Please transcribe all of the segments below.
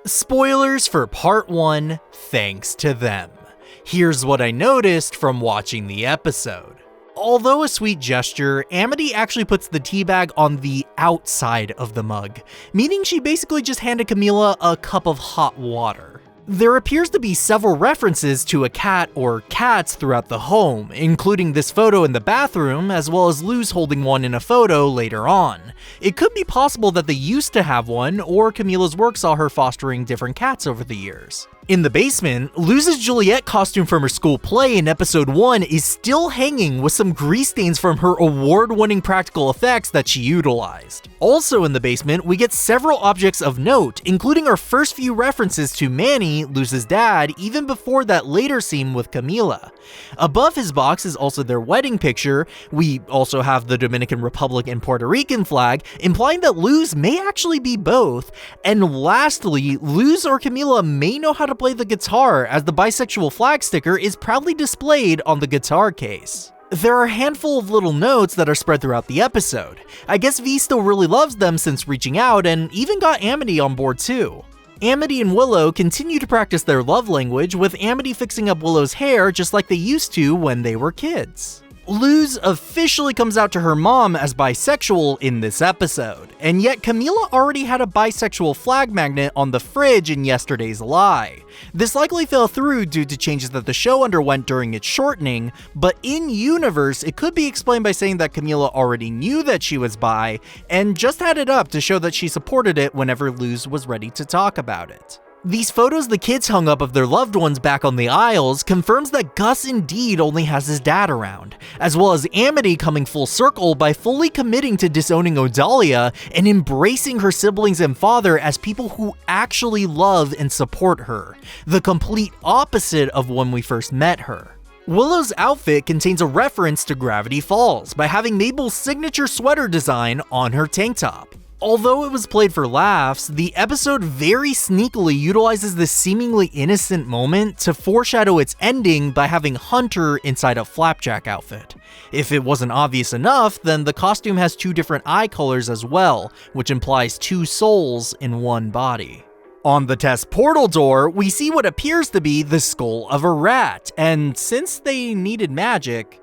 Spoilers for part 1, thanks to them. Here's what I noticed from watching the episode. Although a sweet gesture, Amity actually puts the teabag on the outside of the mug, meaning she basically just handed Camila a cup of hot water. There appears to be several references to a cat or cats throughout the home, including this photo in the bathroom, as well as Luz holding one in a photo later on. It could be possible that they used to have one, or Camila's work saw her fostering different cats over the years. In the basement, Luz's Juliet costume from her school play in episode 1 is still hanging with some grease stains from her award-winning practical effects that she utilized. Also in the basement, we get several objects of note, including our first few references to Manny, Luz's dad, even before that later scene with Camila. Above his box is also their wedding picture. We also have the Dominican Republic and Puerto Rican flag, implying that Luz may actually be both. And lastly, Luz or Camila may know how to play the guitar, as the bisexual flag sticker is proudly displayed on the guitar case. There are a handful of little notes that are spread throughout the episode. I guess V still really loves them since reaching out, and even got Amity on board too. Amity and Willow continue to practice their love language, with Amity fixing up Willow's hair just like they used to when they were kids. Luz officially comes out to her mom as bisexual in this episode, and yet Camila already had a bisexual flag magnet on the fridge in yesterday's lie. This likely fell through due to changes that the show underwent during its shortening, but in-universe it could be explained by saying that Camila already knew that she was bi, and just had it up to show that she supported it whenever Luz was ready to talk about it. These photos the kids hung up of their loved ones back on the aisles confirms that Gus indeed only has his dad around, as well as Amity coming full circle by fully committing to disowning Odalia and embracing her siblings and father as people who actually love and support her, the complete opposite of when we first met her. Willow's outfit contains a reference to Gravity Falls by having Mabel's signature sweater design on her tank top. Although it was played for laughs, the episode very sneakily utilizes this seemingly innocent moment to foreshadow its ending by having Hunter inside a flapjack outfit. If it wasn't obvious enough, then the costume has 2 different eye colors as well, which implies 2 souls in one body. On the test portal door, we see what appears to be the skull of a rat, and since they needed magic,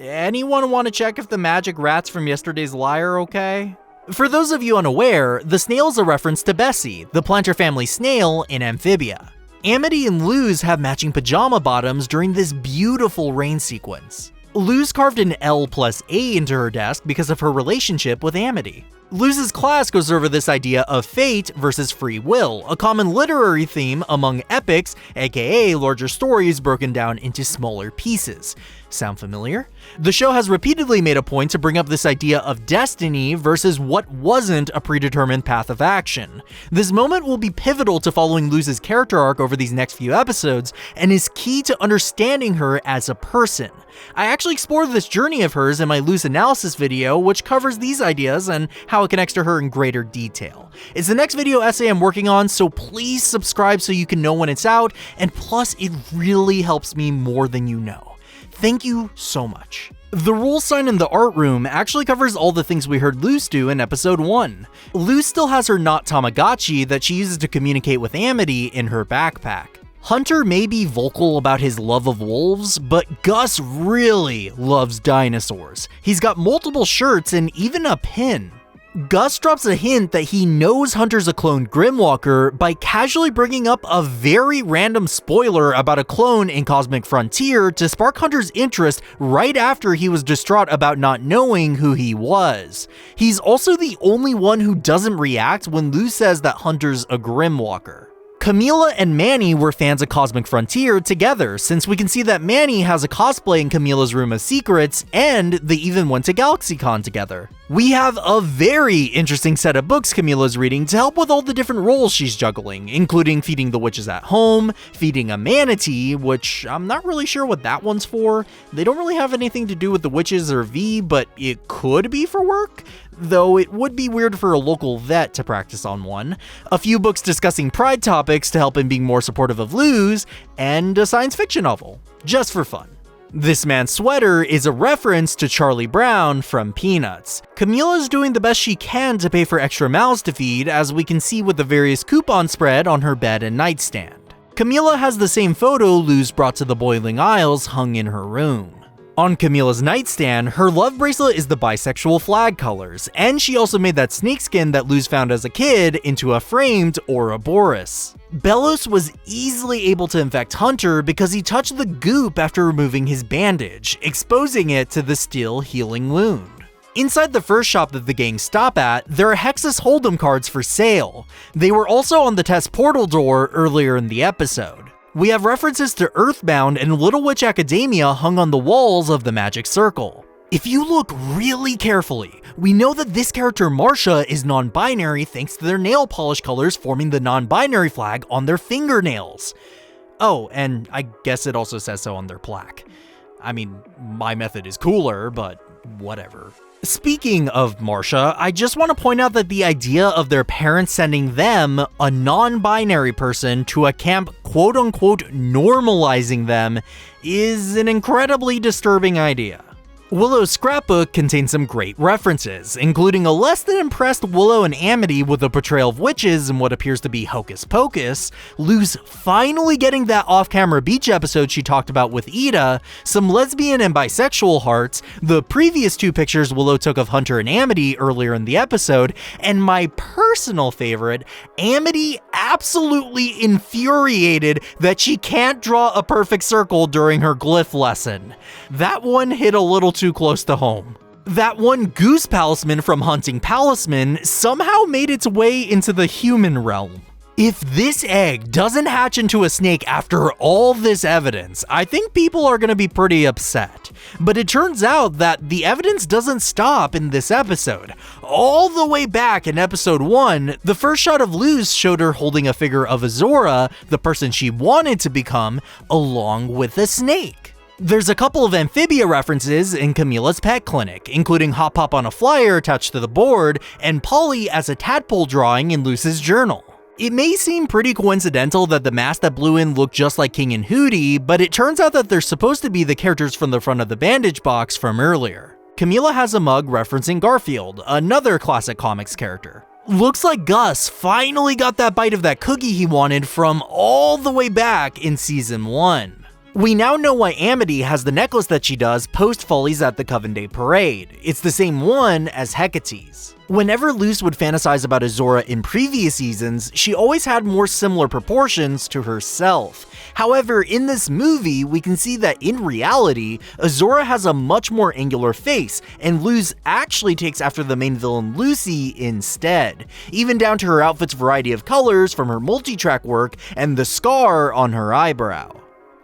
anyone want to check if the magic rats from yesterday's lie are okay? For those of you unaware, the snail is a reference to Bessie, the planter family snail in Amphibia. Amity and Luz have matching pajama bottoms during this beautiful rain sequence. Luz carved an L+A into her desk because of her relationship with Amity. Luz's class goes over this idea of fate versus free will, a common literary theme among epics, aka larger stories broken down into smaller pieces. Sound familiar? The show has repeatedly made a point to bring up this idea of destiny versus what wasn't a predetermined path of action. This moment will be pivotal to following Luz's character arc over these next few episodes, and is key to understanding her as a person. I actually explored this journey of hers in my Luz analysis video, which covers these ideas and how it connects to her in greater detail. It's the next video essay I'm working on, so please subscribe so you can know when it's out, and plus it really helps me more than you know. Thank you so much. The rule sign in the art room actually covers all the things we heard Luz do in episode 1. Luz still has her not Tamagotchi that she uses to communicate with Amity in her backpack. Hunter may be vocal about his love of wolves, but Gus really loves dinosaurs. He's got multiple shirts and even a pin. Gus drops a hint that he knows Hunter's a cloned Grimwalker by casually bringing up a very random spoiler about a clone in Cosmic Frontier to spark Hunter's interest right after he was distraught about not knowing who he was. He's also the only one who doesn't react when Luz says that Hunter's a Grimwalker. Camila and Manny were fans of Cosmic Frontier together, since we can see that Manny has a cosplay in Camila's Room of Secrets, and they even went to GalaxyCon together. We have a very interesting set of books Camila's reading to help with all the different roles she's juggling, including feeding the witches at home, feeding a manatee, which I'm not really sure what that one's for. They don't really have anything to do with the witches or V, but it could be for work, though it would be weird for a local vet to practice on one. A few books discussing pride topics to help in being more supportive of Luz, and a science fiction novel, just for fun. This man's sweater is a reference to Charlie Brown from Peanuts. Camila's doing the best she can to pay for extra mouths to feed, as we can see with the various coupons spread on her bed and nightstand. Camila has the same photo Luz brought to the Boiling Isles hung in her room. On Camila's nightstand, her love bracelet is the bisexual flag colors, and she also made that snakeskin that Luz found as a kid into a framed Ouroboros. Belos was easily able to infect Hunter because he touched the goop after removing his bandage, exposing it to the still healing wound. Inside the first shop that the gang stop at, there are Hexus Hold'em cards for sale. They were also on the test portal door earlier in the episode. We have references to Earthbound and Little Witch Academia hung on the walls of the Magic Circle. If you look really carefully, we know that this character Marcia is non-binary thanks to their nail polish colors forming the non-binary flag on their fingernails. Oh, and I guess it also says so on their plaque. I mean, my method is cooler, but whatever. Speaking of Marcia, I just want to point out that the idea of their parents sending them, a non-binary person, to a camp quote-unquote normalizing them is an incredibly disturbing idea. Willow's scrapbook contains some great references, including a less than impressed Willow and Amity with a portrayal of witches in what appears to be Hocus Pocus, Luz finally getting that off-camera beach episode she talked about with Ida, some lesbian and bisexual hearts, the previous two pictures Willow took of Hunter and Amity earlier in the episode, and my personal favorite, Amity absolutely infuriated that she can't draw a perfect circle during her glyph lesson. That one hit a little too close to home. That one goose palisman from Hunting Palisman somehow made its way into the human realm. If this egg doesn't hatch into a snake after all this evidence, I think people are going to be pretty upset. But it turns out that the evidence doesn't stop in this episode. All the way back in episode 1, the first shot of Luz showed her holding a figure of Azora, the person she wanted to become, along with a snake. There's a couple of amphibia references in Camila's pet clinic, including Hop Pop on a flyer attached to the board, and Polly as a tadpole drawing in Luz's journal. It may seem pretty coincidental that the mask that blew in looked just like King and Hooty, but it turns out that they're supposed to be the characters from the front of the bandage box from earlier. Camila has a mug referencing Garfield, another classic comics character. Looks like Gus finally got that bite of that cookie he wanted from all the way back in season 1. We now know why Amity has the necklace that she does post Follies at the Coven Day Parade. It's the same one as Hecate's. Whenever Luz would fantasize about Azora in previous seasons, she always had more similar proportions to herself. However, in this movie, we can see that in reality, Azora has a much more angular face, and Luz actually takes after the main villain Lucy instead, even down to her outfit's variety of colors from her multi-track work and the scar on her eyebrow.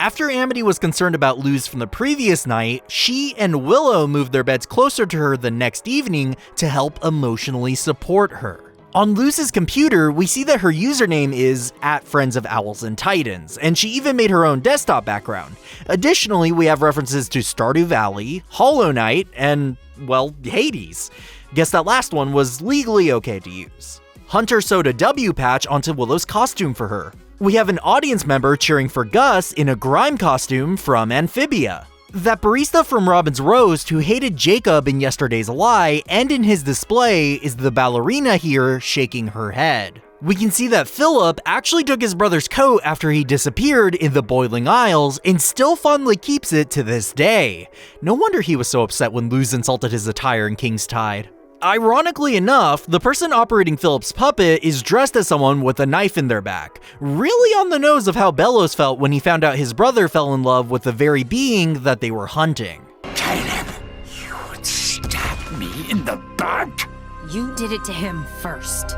After Amity was concerned about Luz from the previous night, she and Willow moved their beds closer to her the next evening to help emotionally support her. On Luz's computer, we see that her username is @FriendsOfOwlsAndTitans, and she even made her own desktop background. Additionally, we have references to Stardew Valley, Hollow Knight, and, well, Hades. Guess that last one was legally okay to use. Hunter sewed a W patch onto Willow's costume for her. We have an audience member cheering for Gus in a grime costume from Amphibia. That barista from Robin's Roast who hated Jacob in Yesterday's Lie and in his display is the ballerina here shaking her head. We can see that Philip actually took his brother's coat after he disappeared in the Boiling Isles and still fondly keeps it to this day. No wonder he was so upset when Luz insulted his attire in King's Tide. Ironically enough, the person operating Philip's puppet is dressed as someone with a knife in their back, really on the nose of how Belos felt when he found out his brother fell in love with the very being that they were hunting. Caleb, you would stab me in the back? You did it to him first.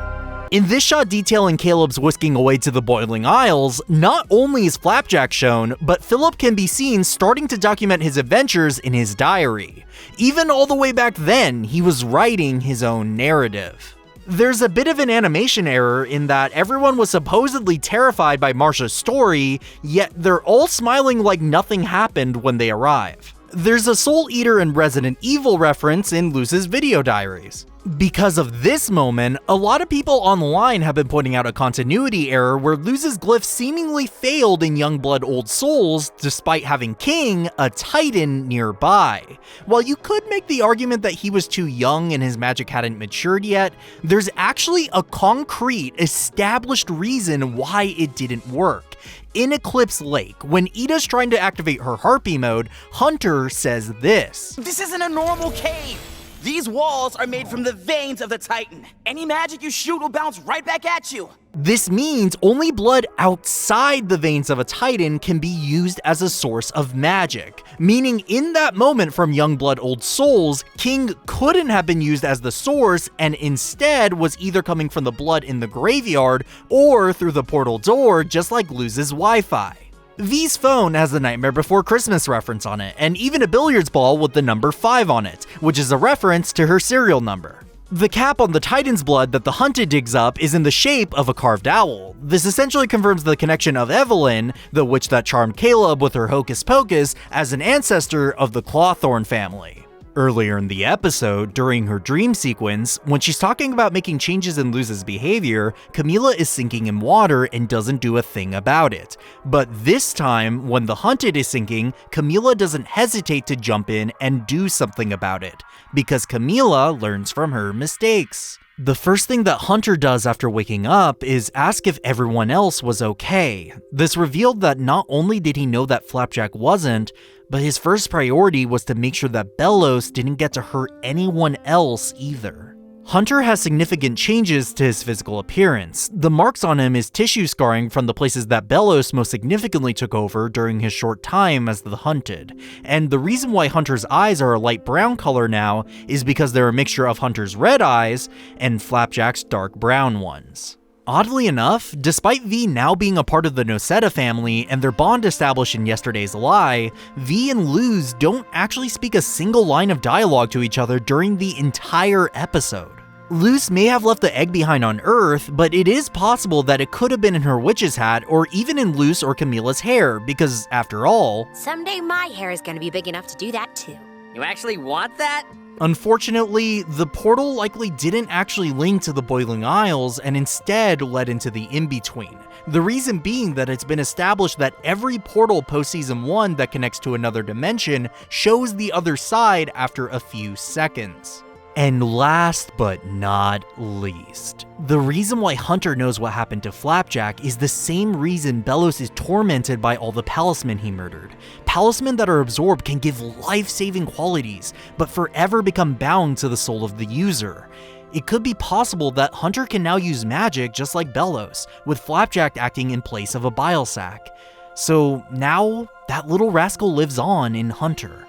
In this shot detailing Caleb's whisking away to the Boiling Isles, not only is Flapjack shown, but Philip can be seen starting to document his adventures in his diary. Even all the way back then, he was writing his own narrative. There's a bit of an animation error in that everyone was supposedly terrified by Marcia's story, yet they're all smiling like nothing happened when they arrive. There's a Soul Eater and Resident Evil reference in Luz's video diaries. Because of this moment, a lot of people online have been pointing out a continuity error where Luz's glyph seemingly failed in Youngblood Old Souls despite having King, a Titan, nearby. While you could make the argument that he was too young and his magic hadn't matured yet, there's actually a concrete, established reason why it didn't work. In Eclipse Lake, when Ida's trying to activate her Harpy mode, Hunter says this. This isn't a normal cave! These walls are made from the veins of the Titan. Any magic you shoot will bounce right back at you. This means only blood outside the veins of a Titan can be used as a source of magic, meaning in that moment from Youngblood Old Souls, King couldn't have been used as the source and instead was either coming from the blood in the graveyard or through the portal door, just like Luz's Wi-Fi. V's phone has the Nightmare Before Christmas reference on it, and even a billiards ball with the number 5 on it, which is a reference to her serial number. The cap on the Titan's blood that the Hunted digs up is in the shape of a carved owl. This essentially confirms the connection of Evelyn, the witch that charmed Caleb with her hocus pocus, as an ancestor of the Clawthorn family. Earlier in the episode, during her dream sequence, when she's talking about making changes in Luz's behavior, Camila is sinking in water and doesn't do a thing about it. But this time, when the Hunted is sinking, Camila doesn't hesitate to jump in and do something about it, because Camila learns from her mistakes. The first thing that Hunter does after waking up is ask if everyone else was okay. This revealed that not only did he know that Flapjack wasn't, but his first priority was to make sure that Bellows didn't get to hurt anyone else either. Hunter has significant changes to his physical appearance. The marks on him is tissue scarring from the places that Bellows most significantly took over during his short time as the Hunted. And the reason why Hunter's eyes are a light brown color now is because they're a mixture of Hunter's red eyes and Flapjack's dark brown ones. Oddly enough, despite V now being a part of the Noceda family and their bond established in Yesterday's Lie, V and Luz don't actually speak a single line of dialogue to each other during the entire episode. Luz may have left the egg behind on Earth, but it is possible that it could have been in her witch's hat or even in Luz or Camila's hair, because after all, Someday my hair is gonna be big enough to do that too. You actually want that? unfortunately, the portal likely didn't actually link to the Boiling Isles and instead led into the in-between. The reason being that it's been established that every portal post-season 1 that connects to another dimension shows the other side after a few seconds. And last but not least, the reason why Hunter knows what happened to Flapjack is the same reason Bellows is tormented by all the palismen he murdered. Palismen that are absorbed can give life-saving qualities, but forever become bound to the soul of the user. It could be possible that Hunter can now use magic just like Bellows, with Flapjack acting in place of a bile sac. So now, that little rascal lives on in Hunter.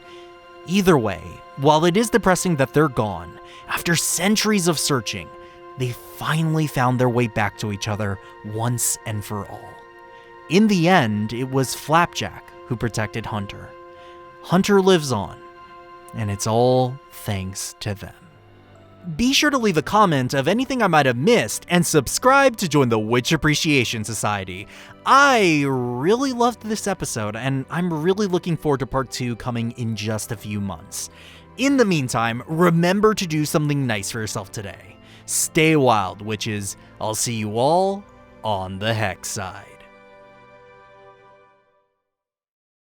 Either way, while it is depressing that they're gone, after centuries of searching, they finally found their way back to each other once and for all. In the end, it was Flapjack who protected Hunter. Hunter lives on, and it's all thanks to them. Be sure to leave a comment of anything I might have missed, and subscribe to join the Witch Appreciation Society. I really loved this episode, and I'm really looking forward to part 2 coming in just a few months. In the meantime, remember to do something nice for yourself today. Stay wild, witches. I'll see you all on the Hex side.